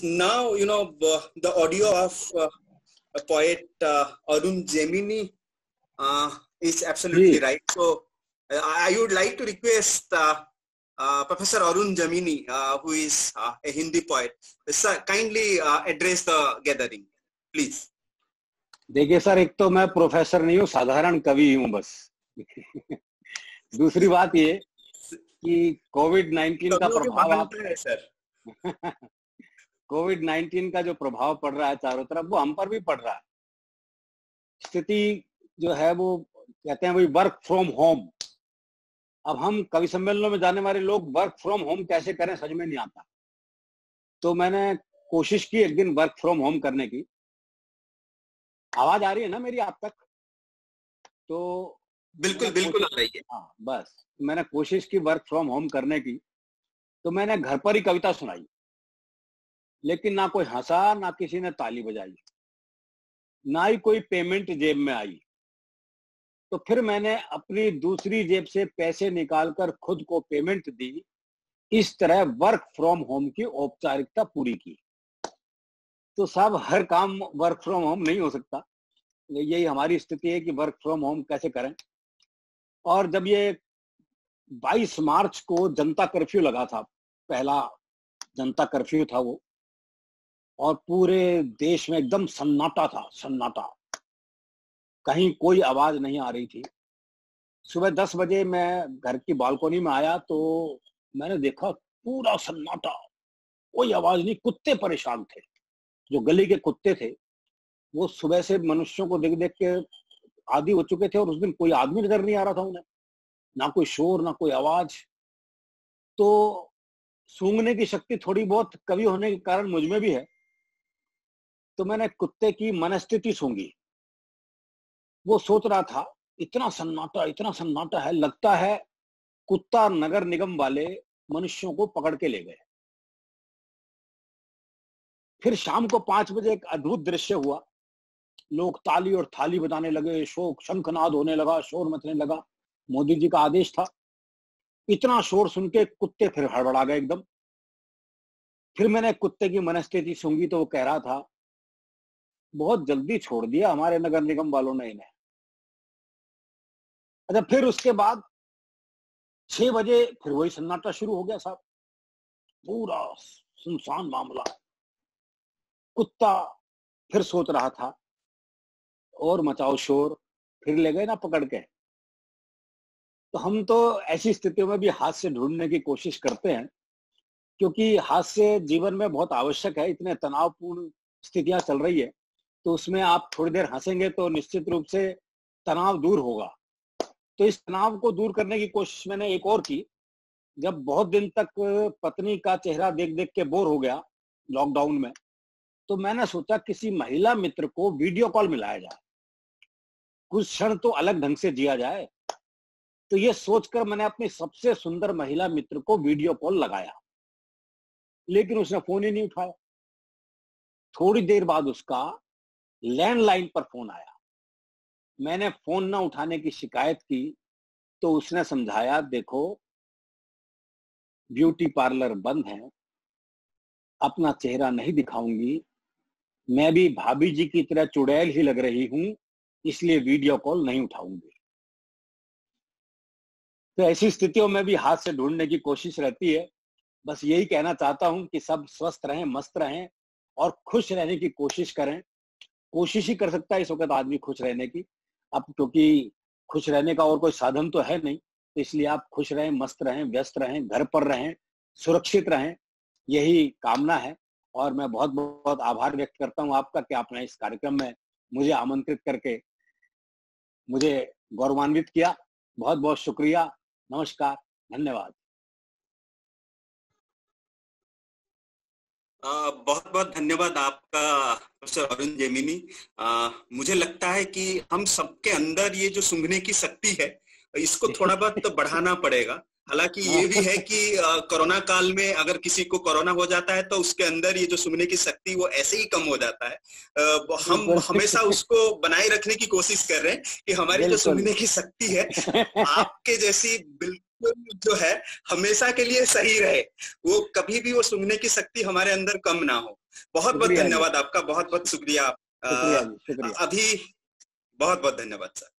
now, the audio of poet Arun Gemini is absolutely right. So I would like to request Professor Arun Gemini, who is a Hindi poet, kindly address the gathering, please. देखिए sir, एक तो मैं professor नहीं हूँ, साधारण कवि हूँ बस। दूसरी बात ये कि कोविड-19 का प्रभाव आप सर कोविड-19 का जो प्रभाव पड़ रहा है चारों तरफ, वो हम पर भी पड़ रहा है। स्थिति जो है वो कहते हैं वही वर्क फ्रॉम होम। अब हम कवि सम्मेलनों में जाने वाले लोग वर्क फ्रॉम होम कैसे करें समझ में नहीं आता। तो मैंने कोशिश की एक दिन वर्क फ्रॉम होम करने की। आवाज आ रही है ना मेरी आप तक? तो बिल्कुल आ रही है। हाँ, बस मैंने कोशिश की वर्क फ्रॉम होम करने की। तो मैंने घर पर ही कविता सुनाई, लेकिन ना कोई हंसा, ना किसी ने ताली बजाई, ना ही कोई पेमेंट जेब में आई। तो फिर मैंने अपनी दूसरी जेब से पैसे निकालकर खुद को पेमेंट दी। इस तरह वर्क फ्रॉम होम की औपचारिकता पूरी की। तो साहब, हर काम वर्क फ्रॉम होम नहीं हो सकता। यही हमारी स्थिति है कि वर्क फ्रॉम होम कैसे करें। और जब ये 22 मार्च को जनता कर्फ्यू लगा था, पहला जनता कर्फ्यू था वो, और पूरे देश में एकदम सन्नाटा था, सन्नाटा, कहीं कोई आवाज नहीं आ रही थी। सुबह 10 बजे मैं घर की बालकोनी में आया तो मैंने देखा पूरा सन्नाटा, कोई आवाज नहीं। कुत्ते परेशान थे, जो गली के कुत्ते थे वो सुबह से मनुष्यों को देख देख के आदी हो चुके थे, और उस दिन कोई आदमी नजर नहीं आ रहा था उन्हें, ना कोई शोर, ना कोई आवाज। तो सूंघने की शक्ति थोड़ी बहुत कवि होने के कारण मुझ में भी है। तो मैंने कुत्ते की मनस्थिति सूंघी। वो सोच रहा था इतना सन्नाटा है, लगता है कुत्ता नगर निगम वाले मनुष्यों को पकड़ के ले गए। फिर शाम को 5 बजे एक अद्भुत दृश्य हुआ। लोग ताली और थाली बजाने लगे, शोक शंखनाद होने लगा, शोर मचने लगा। मोदी जी का आदेश था। इतना शोर सुन के कुत्ते फिर हड़बड़ा गए एकदम। फिर मैंने कुत्ते की मनस्थिति सूंघी तो वो कह रहा था, बहुत जल्दी छोड़ दिया हमारे नगर निगम वालों ने इन्हें। अच्छा, फिर उसके बाद 6 बजे फिर वही सन्नाटा शुरू हो गया साहब, पूरा सुनसान मामला। कुत्ता फिर सोच रहा था और मचाओ शोर, फिर ले गए ना पकड़ के। तो हम तो ऐसी स्थितियों में भी हास्य ढूंढने की कोशिश करते हैं, क्योंकि हास्य जीवन में बहुत आवश्यक है। इतने तनावपूर्ण स्थितियां चल रही है, तो उसमें आप थोड़ी देर हंसेंगे तो निश्चित रूप से तनाव दूर होगा। तो इस तनाव को दूर करने की कोशिश मैंने एक और की। जब बहुत दिन तक पत्नी का चेहरा देख देख के बोर हो गया लॉकडाउन में, तो मैंने सोचा किसी महिला मित्र को वीडियो कॉल मिलाया जाए, कुछ क्षण तो अलग ढंग से जिया जाए। तो ये सोचकर मैंने अपनी सबसे सुंदर महिला मित्र को वीडियो कॉल लगाया, लेकिन उसने फोन ही नहीं उठाया। थोड़ी देर बाद उसका लैंडलाइन पर फोन आया। मैंने फोन ना उठाने की शिकायत की तो उसने समझाया, देखो ब्यूटी पार्लर बंद है, अपना चेहरा नहीं दिखाऊंगी, मैं भी भाभी जी की तरह चुड़ैल ही लग रही हूं, इसलिए वीडियो कॉल नहीं उठाऊंगी। तो ऐसी स्थितियों में भी हाथ से ढूंढने की कोशिश रहती है। बस यही कहना चाहता हूं कि सब स्वस्थ रहें, मस्त रहें और खुश रहने की कोशिश करें। कोशिश ही कर सकता है इस वक्त आदमी खुश रहने की, अब क्योंकि खुश रहने का और कोई साधन तो है नहीं। तो इसलिए आप खुश रहें, मस्त रहें, व्यस्त रहें, घर पर रहें, सुरक्षित रहें, यही कामना है। और मैं बहुत बहुत आभार व्यक्त करता हूं आपका कि आपने इस कार्यक्रम में मुझे आमंत्रित करके मुझे गौरवान्वित किया। बहुत बहुत शुक्रिया। नमस्कार, धन्यवाद। बहुत बहुत धन्यवाद आपका प्रोफेसर अरुण जेमिनी। मुझे लगता है कि हम सबके अंदर ये जो सूंघने की शक्ति है, इसको थोड़ा बहुत बढ़ाना पड़ेगा। हालांकि ये भी है कि कोरोना काल में अगर किसी को कोरोना हो जाता है तो उसके अंदर ये जो सूंघने की शक्ति वो ऐसे ही कम हो जाता है। हम हमेशा उसको बनाए रखने की कोशिश कर रहे हैं कि हमारी जो सूंघने की शक्ति है आपके जैसी जो है हमेशा के लिए सही रहे, वो कभी भी वो सुनने की शक्ति हमारे अंदर कम ना हो। बहुत बहुत शुक्रिया जी। धन्यवाद आपका, बहुत बहुत शुक्रिया। शुक्रिया जी, शुक्रिया। अभी बहुत बहुत धन्यवाद सर।